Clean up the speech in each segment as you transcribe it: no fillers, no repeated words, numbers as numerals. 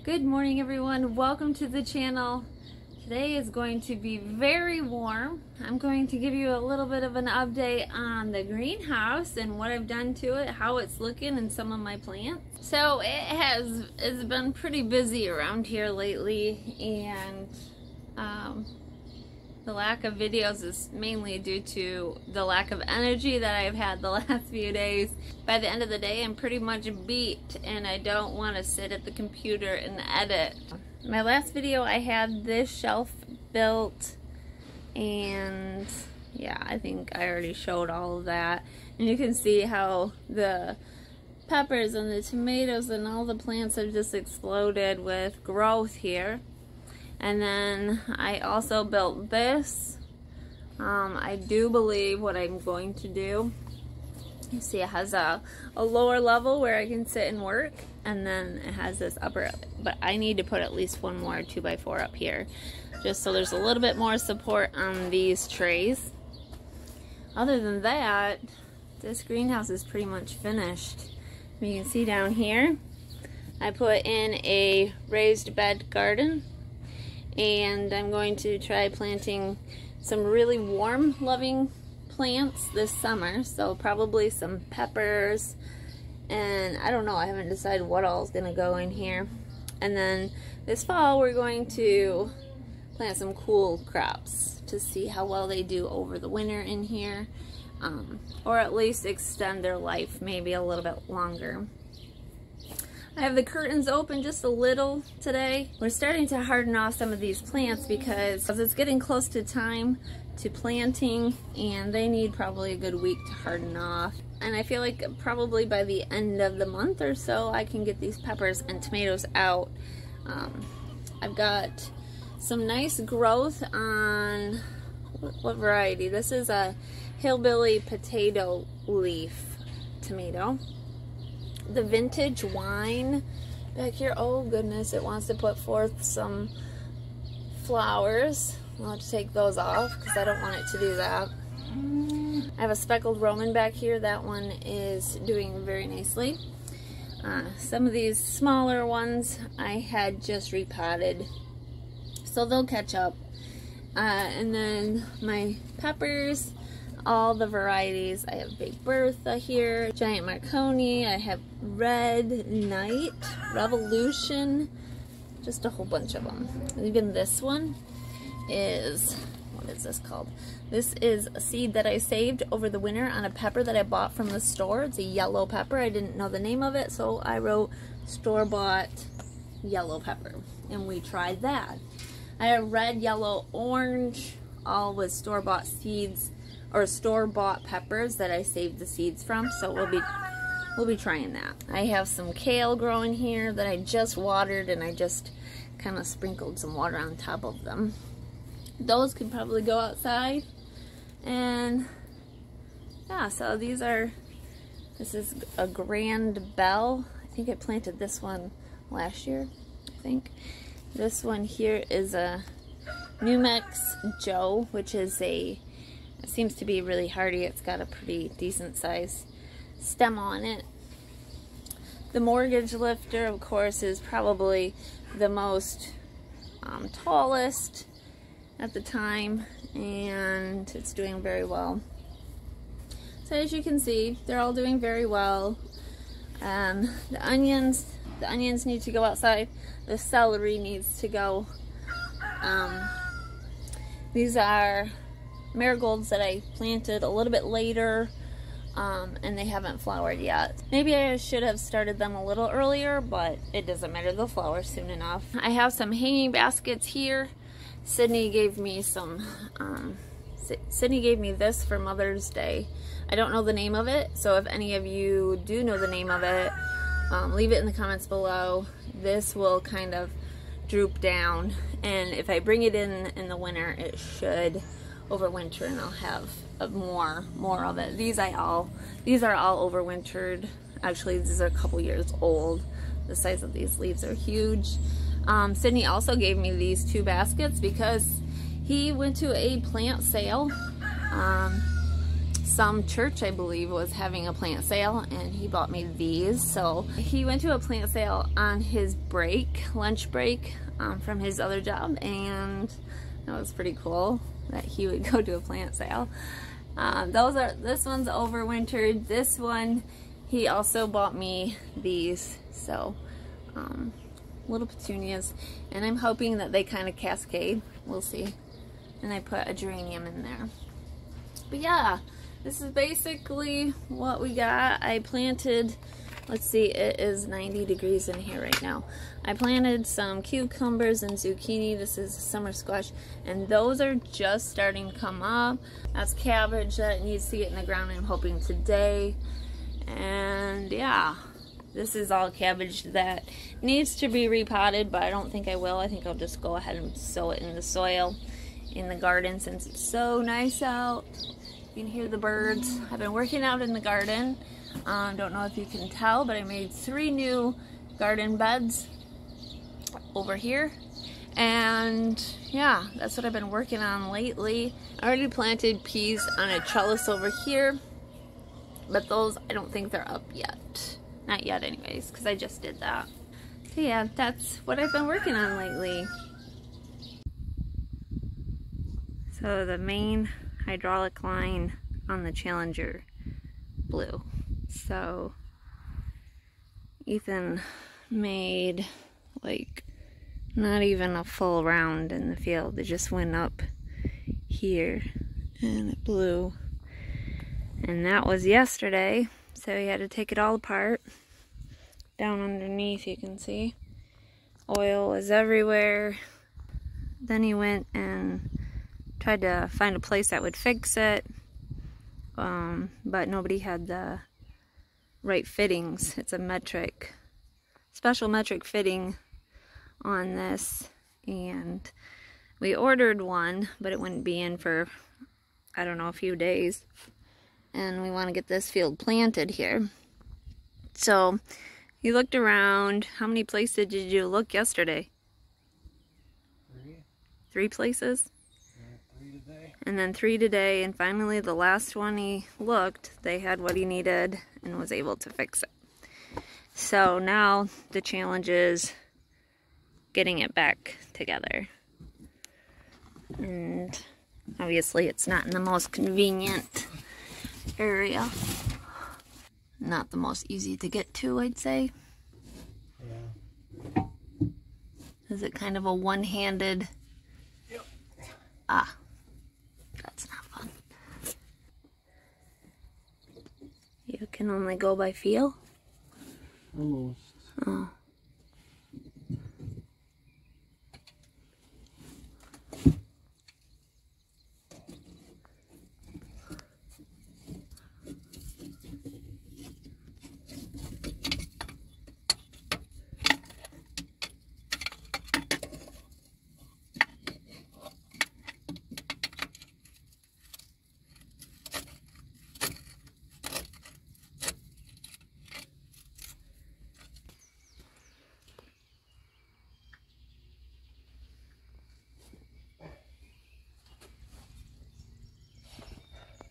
Good morning, everyone. Welcome to the channel. Today is going to be very warm. I'm going to give you a little bit of an update on the greenhouse and what I've done to it, how it's looking, and some of my plants. So it's been pretty busy around here lately, and the lack of videos is mainly due to the lack of energy that I've had the last few days. By the end of the day, I'm pretty much beat and I don't want to sit at the computer and edit. My last video, I had this shelf built, and yeah, I think I already showed all of that. And you can see how the peppers and the tomatoes and all the plants have just exploded with growth here. And then I also built this. I do believe what I'm going to do, you see it has a lower level where I can sit and work, and then it has this upper, but I need to put at least one more 2x4 up here, just so there's a little bit more support on these trays. Other than that, this greenhouse is pretty much finished. You can see down here, I put in a raised bed garden. And I'm going to try planting some really warm loving plants this summer, so probably some peppers, and I don't know, I haven't decided what all is going to go in here. And then this fall we're going to plant some cool crops to see how well they do over the winter in here, or at least extend their life maybe a little bit longer. I have the curtains open just a little today. We're starting to harden off some of these plants because it's getting close to time to planting, and they need probably a good week to harden off. And I feel like probably by the end of the month or so I can get these peppers and tomatoes out. I've got some nice growth on, what variety? This is a hillbilly potato leaf tomato. The vintage wine back here, oh goodness, it wants to put forth some flowers. I'll have to take those off because I don't want it to do that. I have a speckled Roman back here. That one is doing very nicely. Some of these smaller ones I had just repotted, so they'll catch up. And then my peppers, all the varieties. I have Big Bertha here, Giant Marconi, I have Red Knight, Revolution, just a whole bunch of them. Even this one is, what is this called? This is a seed that I saved over the winter on a pepper that I bought from the store. It's a yellow pepper. I didn't know the name of it, so I wrote store-bought yellow pepper, and we tried that. I have red, yellow, orange, all with store-bought seeds, or store-bought peppers that I saved the seeds from, so we'll be trying that. I have some kale growing here that I just watered, and I just kind of sprinkled some water on top of them. Those could probably go outside. And yeah, so this is a Grand Bell. I think I planted this one last year, I think. This one here is a New Mex Joe, which is it seems to be really hardy. It's got a pretty decent size stem on it. The mortgage lifter, of course, is probably the most tallest at the time, and it's doing very well. So as you can see, they're all doing very well. The onions need to go outside. The celery needs to go. These are marigolds that I planted a little bit later, and they haven't flowered yet. Maybe I should have started them a little earlier, but it doesn't matter, they'll flower soon enough. I have some hanging baskets here. Sydney gave me this for Mother's Day. I don't know the name of it, so if any of you do know the name of it, leave it in the comments below. This will kind of droop down, and if I bring it in the winter, it should overwinter, and I'll have more of it. These are all overwintered. Actually, these are a couple years old. The size of these leaves are huge. Sydney also gave me these 2 baskets because he went to a plant sale. some church, I believe, was having a plant sale, and he bought me these. So he went to a plant sale on his break, lunch break, from his other job, and that was pretty cool that he would go to a plant sale. This one's overwintered. This one, he also bought me these. So little petunias, and I'm hoping that they kind of cascade. We'll see. And I put a geranium in there. But yeah, this is basically what we got. I planted, let's see, it is 90 degrees in here right now. I planted some cucumbers and zucchini. This is summer squash, and those are just starting to come up. That's cabbage that needs to get in the ground, I'm hoping today. And yeah, this is all cabbage that needs to be repotted, but I don't think I will. I think I'll just go ahead and sow it in the soil in the garden since it's so nice out. You can hear the birds. I've been working out in the garden. Don't know if you can tell, but I made 3 new garden beds over here. And yeah, that's what I've been working on lately. I already planted peas on a trellis over here, but those, I don't think they're up yet. Not yet anyways, because I just did that. So yeah, that's what I've been working on lately. So the main hydraulic line on the Challenger blew. So Ethan made like not even a full round in the field. It just went up here and it blew. And that was yesterday. So he had to take it all apart. Down underneath you can see. Oil was everywhere. Then he went and tried to find a place that would fix it, but nobody had the right fittings. It's a special metric fitting on this, and we ordered one, but it wouldn't be in for, I don't know, a few days, and we want to get this field planted here. So you looked around. How many places did you look yesterday? 3 places? And then 3 today, and finally the last one he looked, they had what he needed and was able to fix it. So now the challenge is getting it back together. And obviously it's not in the most convenient area. Not the most easy to get to, I'd say. Yeah. Is it kind of a one-handed? Yep. Ah. That's not fun. You can only go by feel? Almost. Oh.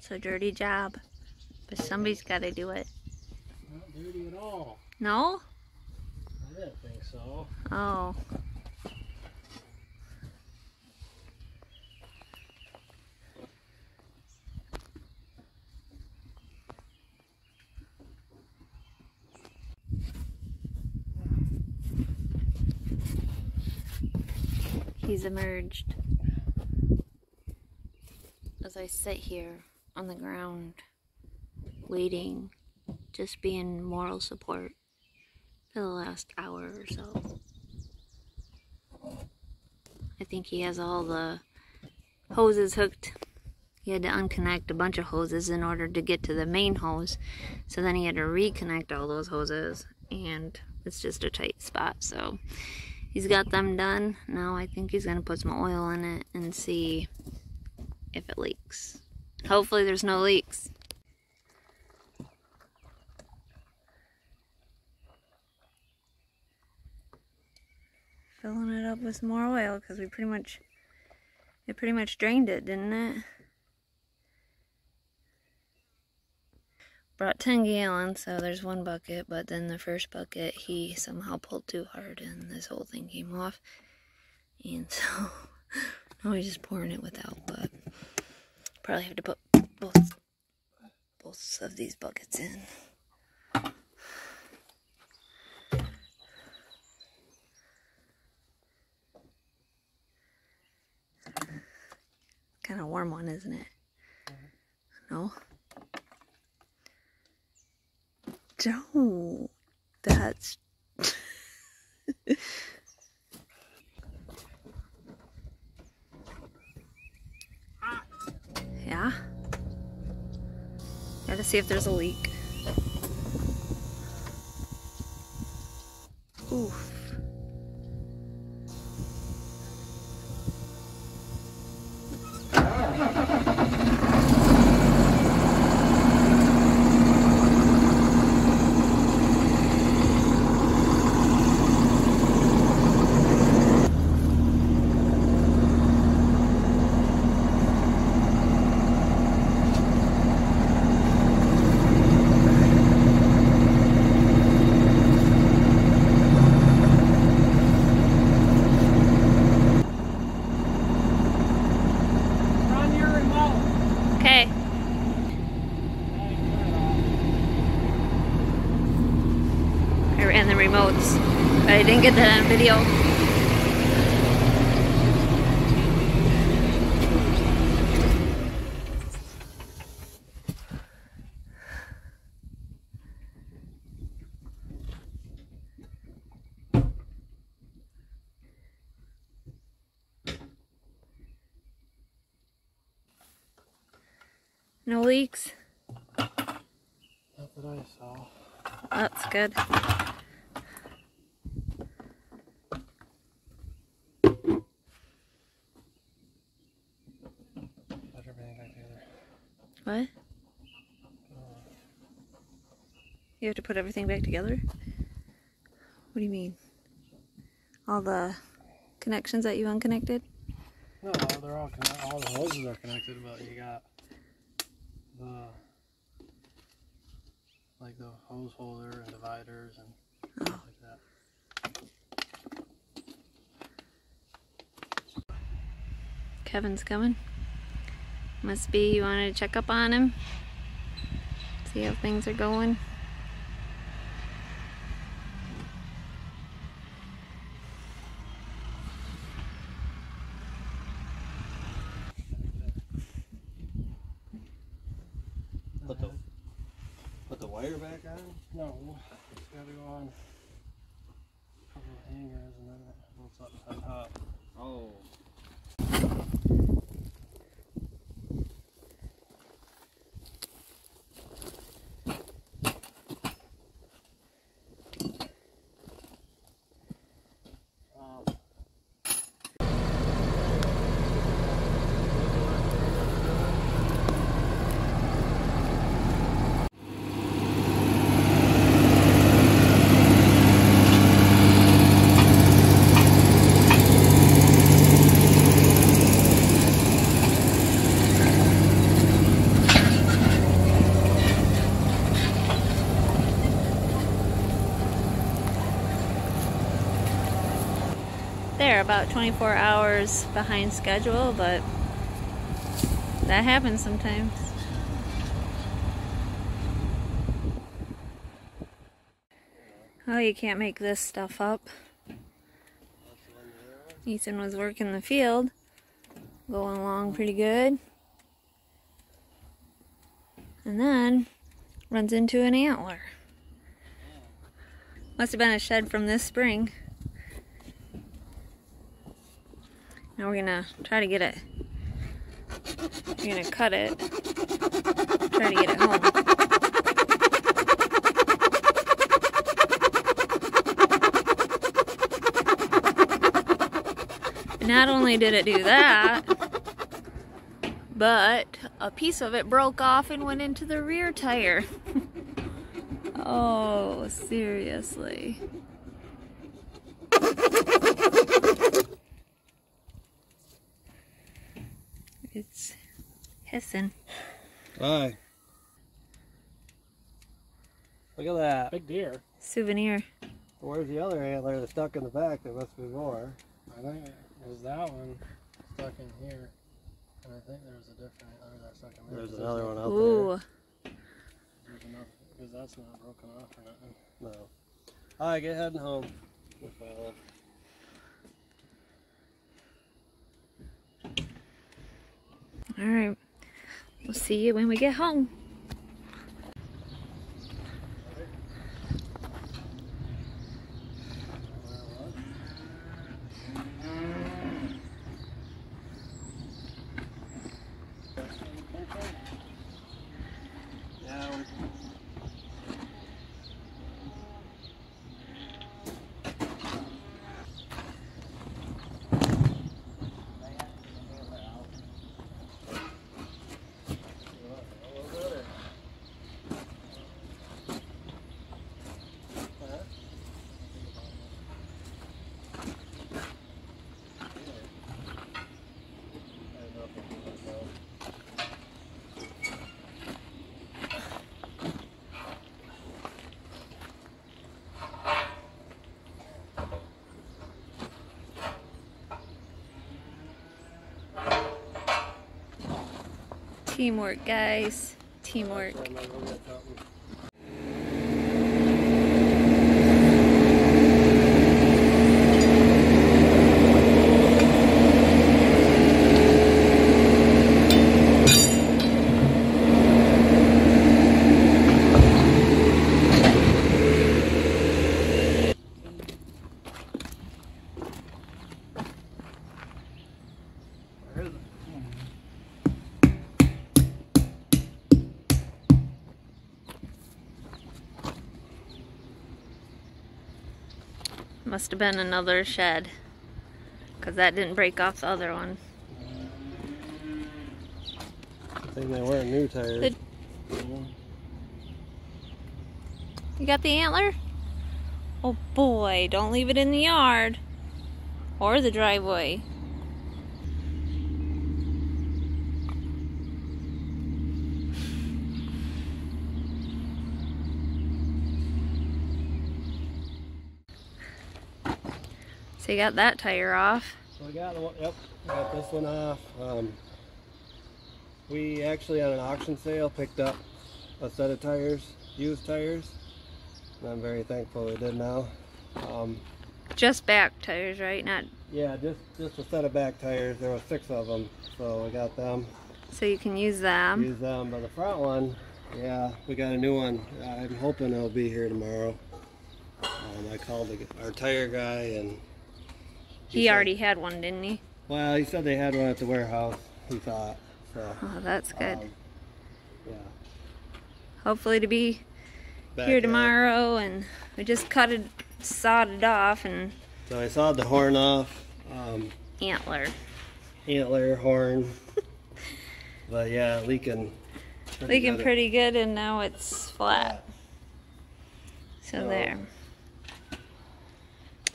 It's a dirty job, but somebody's got to do it. Not dirty at all. No? I didn't think so. Oh. He's emerged. As I sit here on the ground, waiting, just being moral support for the last hour or so. I think he has all the hoses hooked. He had to unconnect a bunch of hoses in order to get to the main hose. So then he had to reconnect all those hoses, and it's just a tight spot. So he's got them done. Now I think he's gonna put some oil in it and see if it leaks. Hopefully there's no leaks. Filling it up with some more oil because it pretty much drained it, didn't it? brought 10 gallons, so there's one bucket, but then the first bucket he somehow pulled too hard and this whole thing came off. And so now he's just pouring it without, but probably have to put both of these buckets in. Kind of warm one, isn't it? No? Don't. That's... Yeah? Gotta see if there's a leak. Oof. Okay. I ran the remotes, but I didn't get that on video. No leaks? Not that I saw. That's good. Put everything back together. What? You have to put everything back together? What do you mean? All the connections that you unconnected? No, they're all the hoses are connected, but you got the hose holder and dividers and stuff like that. Kevin's coming. Must be you wanted to check up on him. See how things are going. Put the wire back on? No, it's gotta go on a couple of hangers and then it bolts up on top. Oh. They're about 24 hours behind schedule, but that happens sometimes. Oh, you can't make this stuff up. Ethan was working the field, going along pretty good, and then runs into an antler. Must have been a shed from this spring. Now we're gonna try to get it. We're gonna cut it. Try to get it home. Not only did it do that, but a piece of it broke off and went into the rear tire. Oh, seriously. It's hissing. Bye. Look at that. Big deer. Souvenir. Where's the other antler that's stuck in the back? There must be more. I think it was that one stuck in here. And I think there's a different antler that's stuck in there. There's another one out Ooh. there. There's another, because that's not broken off or nothing. No. Alright, get heading home. Alright. We'll see you when we get home. Teamwork, guys. Teamwork. Must have been another shed, because that didn't break off the other one. I think they weren't new tires. You got the antler? Oh boy, don't leave it in the yard or the driveway. So you got that tire off. So we got the one, yep, got this one off. We actually at an auction sale picked up a set of tires, used tires, and I'm very thankful we did now. Just back tires, right? Not. Yeah, just a set of back tires. There were 6 of them, so we got them. So you can use them. Use them, but the front one, yeah, we got a new one. I'm hoping it'll be here tomorrow. I called our tire guy and. He already had one, didn't he? Well, he said they had one at the warehouse, he thought. So, oh, that's good. Yeah. Hopefully to be Back here tomorrow, and we just sawed it off, and... So I sawed the horn off. Antler, horn. But yeah, leaking pretty good, and now it's flat. So there.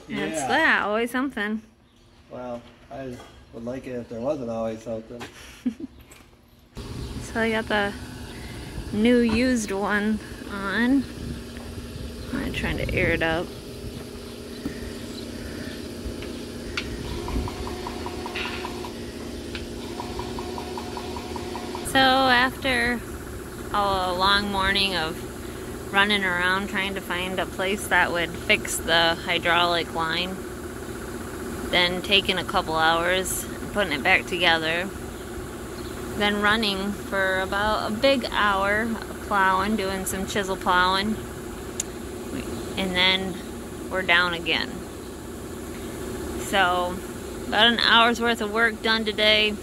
Yeah. That's that, always something. Well, I would like it if there wasn't always something. So I got the new used one on. I'm trying to air it up. So after a long morning of running around trying to find a place that would fix the hydraulic line, then taking a couple hours putting it back together, then running for about a big hour plowing, doing some chisel plowing, and then we're down again. So about an hour's worth of work done today,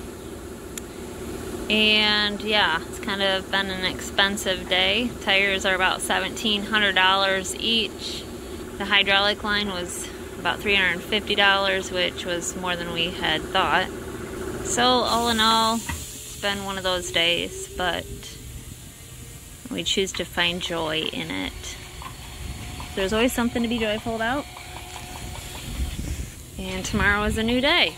and yeah, it's kind of been an expensive day. Tires are about $1,700 each. The hydraulic line was about $350, which was more than we had thought. So all in all, it's been one of those days, but we choose to find joy in it. There's always something to be joyful about. And tomorrow is a new day.